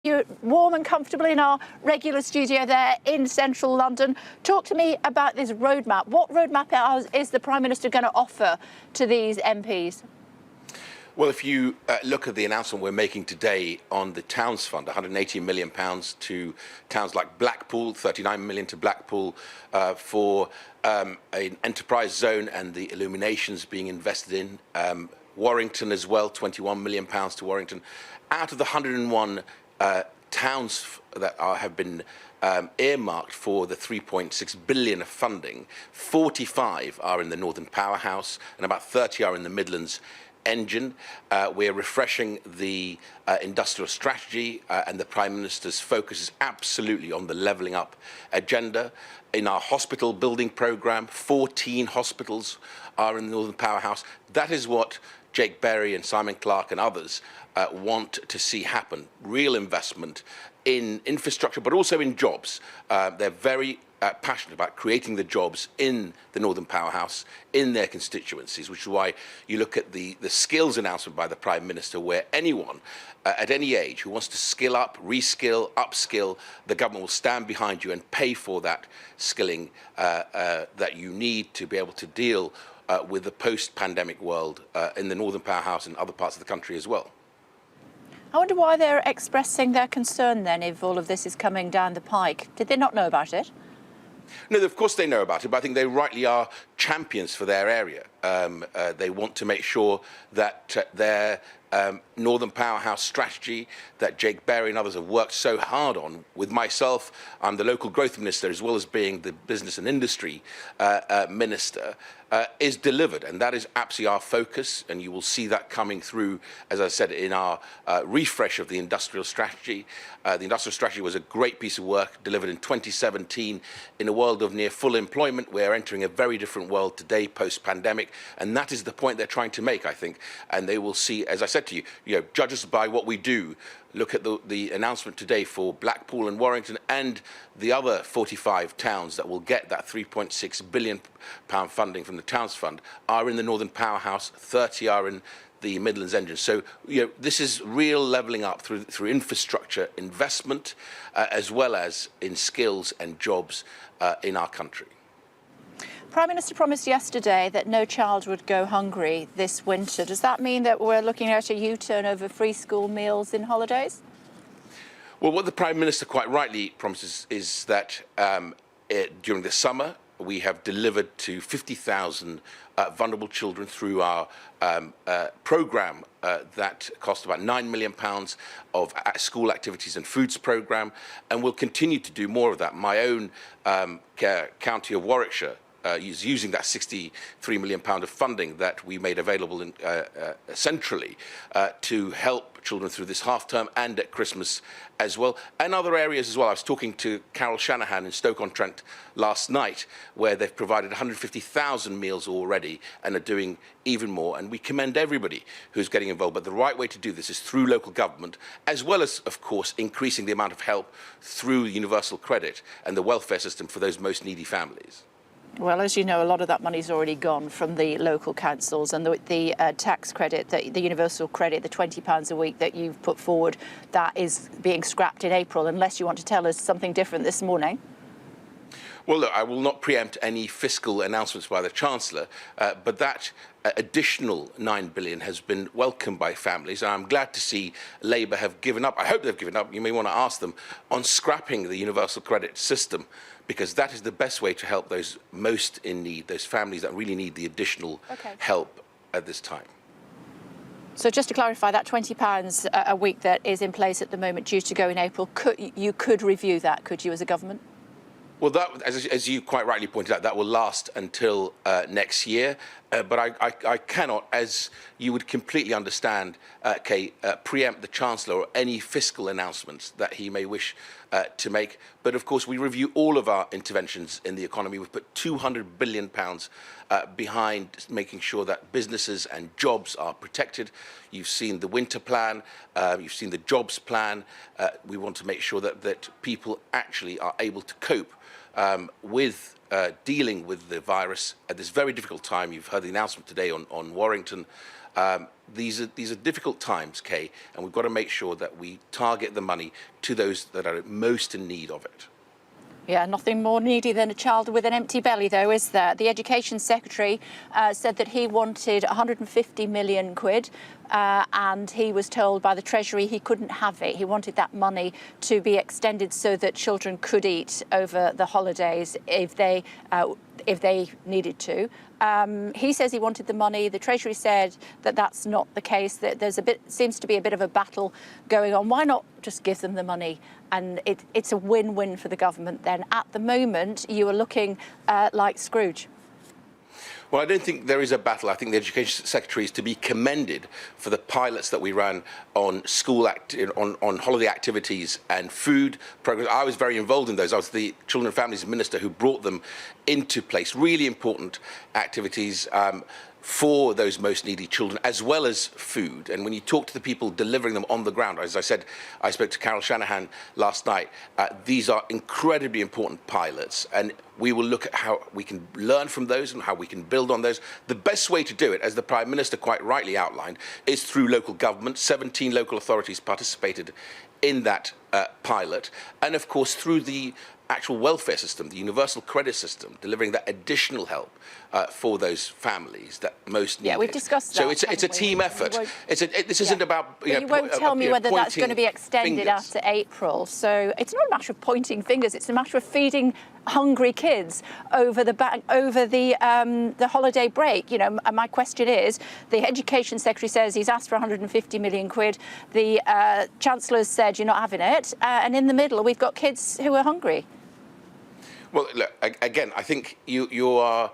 You're warm and comfortable in our regular studio there in central London. Talk to me about this roadmap. What roadmap is the Prime Minister going to offer to these MPs? Well, if you look at the announcement we're making today on the Towns Fund, £180 million to towns like Blackpool, £39 million to Blackpool for an enterprise zone and the illuminations being invested in. Warrington as well, £21 million to Warrington. Out of the 101 towns that have been earmarked for the 3.6 billion of funding, 45 are in the Northern Powerhouse and about 30 are in the Midlands engine. We're refreshing the industrial strategy and the Prime Minister's focus is absolutely on the levelling up agenda. In our hospital building programme, 14 hospitals are in the Northern Powerhouse. That is what Jake Berry and Simon Clarke and others want to see happen. Real investment in infrastructure, but also in jobs. They're very passionate about creating the jobs in the Northern Powerhouse, in their constituencies, which is why you look at the skills announcement by the Prime Minister, where anyone at any age who wants to skill up, reskill, upskill, the government will stand behind you and pay for that skilling that you need to be able to deal with the post-pandemic world in the Northern Powerhouse and other parts of the country as well. I wonder why they're expressing their concern then if all of this is coming down the pike. Did they not know about it? No, of course they know about it, but I think they rightly are champions for their area. They want to make sure that their Northern Powerhouse strategy that Jake Berry and others have worked so hard on, with myself, I'm the local growth minister as well as being the business and industry minister, is delivered, and that is absolutely our focus, and you will see that coming through, as I said, in our refresh of the industrial strategy. The industrial strategy was a great piece of work delivered in 2017 in a world of near full employment. We're entering a very different world today post-pandemic, and that is the point they're trying to make, I think, and they will see, as I said to you, judge us by what we do. Look at the announcement today for Blackpool and Warrington and the other 45 towns that will get that £3.6 billion funding from the Towns Fund are in the Northern Powerhouse, 30 are in the Midlands engine. So this is real levelling up through infrastructure investment as well as in skills and jobs in our country. Prime Minister promised yesterday that no child would go hungry this winter. Does that mean that we're looking at a U-turn over free school meals in holidays? Well, what the Prime Minister quite rightly promises is that during the summer we have delivered to 50,000 vulnerable children through our programme that cost about £9 million of school activities and foods programme, and we'll continue to do more of that. My own county of Warwickshire is using that £63 million of funding that we made available centrally to help children through this half-term and at Christmas as well, and other areas as well. I was talking to Carol Shanahan in Stoke-on-Trent last night, where they've provided 150,000 meals already and are doing even more, and we commend everybody who's getting involved. But the right way to do this is through local government, as well as, of course, increasing the amount of help through universal credit and the welfare system for those most needy families. Well, as you know, a lot of that money's already gone from the local councils, and the tax credit, the universal credit, the £20 a week that you've put forward, that is being scrapped in April, unless you want to tell us something different this morning. Well, look, I will not preempt any fiscal announcements by the Chancellor, but that additional £9 billion has been welcomed by families. And I'm glad to see Labour have given up, I hope they've given up, you may want to ask them, on scrapping the universal credit system, because that is the best way to help those most in need, those families that really need the additional help at this time. So just to clarify, that £20 a week that is in place at the moment, due to go in April, you could review that, could you, as a government? Well, that, as you quite rightly pointed out, that will last until next year. But I cannot, as you would completely understand, Kate, preempt the Chancellor or any fiscal announcements that he may wish to make. But of course, we review all of our interventions in the economy. We've put £200 billion behind making sure that businesses and jobs are protected. You've seen the winter plan, you've seen the jobs plan. We want to make sure that people actually are able to cope with dealing with the virus at this very difficult time. You've heard the announcement today on Warrington These are difficult times, Kay, and we've got to make sure that we target the money to those that are most in need of it. Yeah, nothing more needy than a child with an empty belly, though, is there? The Education Secretary said that he wanted 150 million quid, and he was told by the Treasury he couldn't have it. He wanted that money to be extended so that children could eat over the holidays if they needed to. He says he wanted the money. The Treasury said that that's not the case. That seems to be a bit of a battle going on. Why not just give them the money? And it's a win-win for the government then. At the moment, you are looking like Scrooge. Well, I don't think there is a battle. I think the Education Secretary is to be commended for the pilots that we ran on on holiday activities and food programs. I was very involved in those. I was the Children and Families Minister who brought them into place. Really important activities for those most needy children, as well as food. And when you talk to the people delivering them on the ground, as I said, I spoke to Carol Shanahan last night, these are incredibly important pilots, and we will look at how we can learn from those and how we can build on those. The best way to do it, as the Prime Minister quite rightly outlined, is through local government. 17 local authorities participated in that pilot, and of course through the actual welfare system, the universal credit system, delivering that additional help for those families that most need it. Yeah, we've discussed that. So it's a team effort. This isn't about you won't tell me whether that's going to be extended after April. So it's not a matter of pointing fingers. It's a matter of feeding hungry kids over the holiday break. You know, my question is: the Education Secretary says he's asked for 150 million quid. The Chancellor said you're not having it, and in the middle we've got kids who are hungry. Well, look, again, I think you are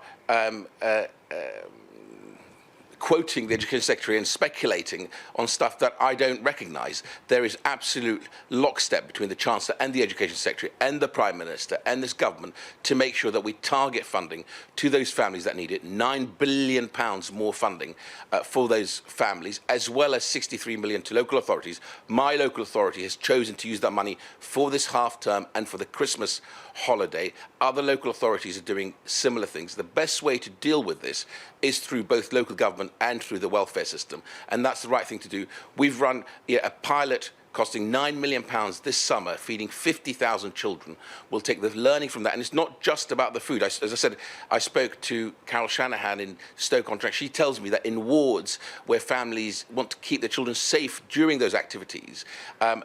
quoting the Education Secretary and speculating on stuff that I don't recognise. There is absolute lockstep between the Chancellor and the Education Secretary and the Prime Minister and this government to make sure that we target funding to those families that need it. £9 billion more funding for those families, as well as 63 million to local authorities. My local authority has chosen to use that money for this half term and for the Christmas holiday. Other local authorities are doing similar things. The best way to deal with this is through both local government and through the welfare system, and that's the right thing to do. We've run a pilot costing £9 million this summer, feeding 50,000 children. We'll take the learning from that, and it's not just about the food. As I said, I spoke to Carol Shanahan in Stoke-on-Trent. She tells me that in wards where families want to keep their children safe during those activities,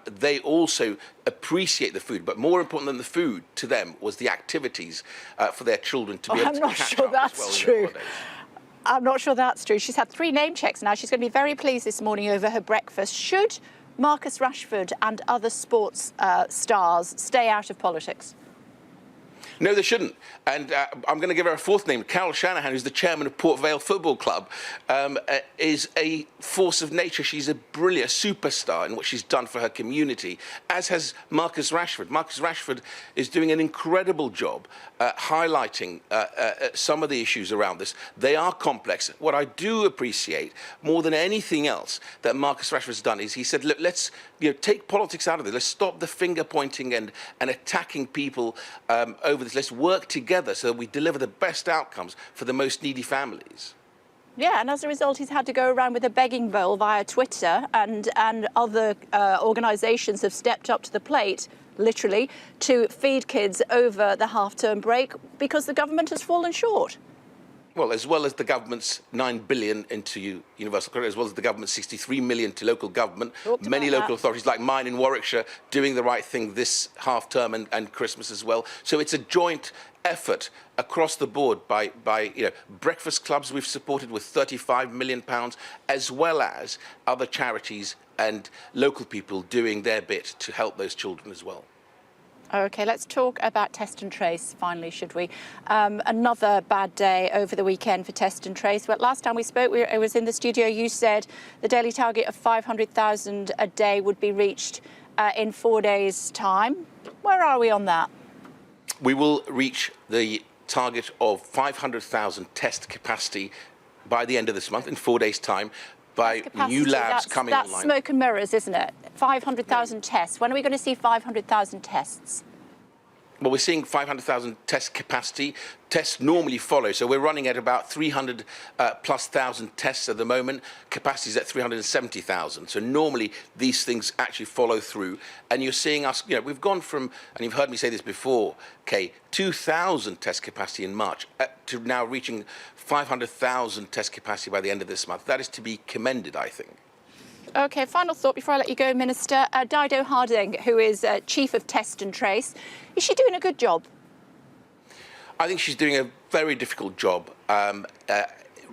they also appreciate the food, but more important than the food to them was the activities for their children to be able to catch up as well in the holidays. I'm not sure that's true. She's had 3 name checks now. She's going to be very pleased this morning over her breakfast. Should Marcus Rashford and other sports stars stay out of politics? No, they shouldn't. And I'm going to give her a 4th name. Carol Shanahan, who's the chairman of Port Vale Football Club, is a force of nature. She's a brilliant superstar in what she's done for her community, as has Marcus Rashford. Marcus Rashford is doing an incredible job highlighting some of the issues around this. They are complex. What I do appreciate more than anything else that Marcus Rashford's done is he said, look, let's take politics out of this. Let's stop the finger pointing and attacking people over this. Let's work together so that we deliver the best outcomes for the most needy families. Yeah, and as a result, he's had to go around with a begging bowl via Twitter, and other organisations have stepped up to the plate, literally, to feed kids over the half-term break because the government has fallen short. Well, as well as the government's £9 billion into universal credit, as well as the government's £63 million to local government, many local authorities like mine in Warwickshire doing the right thing this half-term and Christmas as well. So it's a joint effort across the board by breakfast clubs we've supported with £35 million, as well as other charities and local people doing their bit to help those children as well. OK, let's talk about Test and Trace, finally, should we? Another bad day over the weekend for Test and Trace. But last time we spoke, I was in the studio, you said the daily target of 500,000 a day would be reached in 4 days' time. Where are we on that? We will reach the target of 500,000 test capacity by the end of this month, in 4 days' time, by new labs coming online. That's smoke and mirrors, isn't it? 500,000 tests. When are we going to see 500,000 tests? Well, we're seeing 500,000 test capacity. Tests normally follow, so we're running at about 300 plus thousand tests at the moment. Capacity is at 370,000. So normally these things actually follow through. And you're seeing us, we've gone from, and you've heard me say this before, Kay, 2,000 test capacity in March to now reaching 500,000 test capacity by the end of this month. That is to be commended, I think. OK, final thought before I let you go, Minister. Dido Harding, who is Chief of Test and Trace, is she doing a good job? I think she's doing a very difficult job,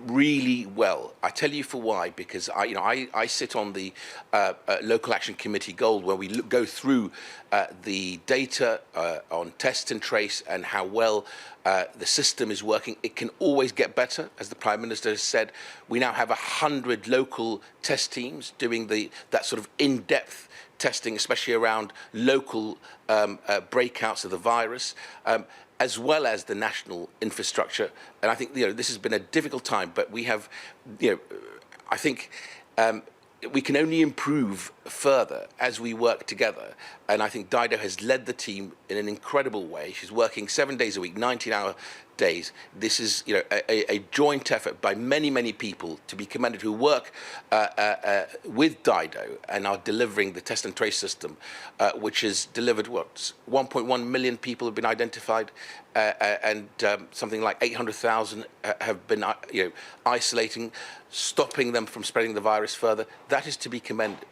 really well. I tell you for why, because I sit on the Local Action Committee Gold, where we go through the data on test and trace and how well the system is working. It can always get better, as the Prime Minister has said. We now have 100 local test teams doing that sort of in-depth testing, especially around local breakouts of the virus, as well as the national infrastructure. And I think this has been a difficult time, but we have, I think we can only improve further as we work together. And I think Dido has led the team in an incredible way. She's working 7 days a week, 19-hour days. This is a joint effort by many, many people to be commended who work with Dido and are delivering the test and trace system, which has delivered 1.1 million people have been identified, and something like 800,000 have been isolating, stopping them from spreading the virus further. That is to be commended.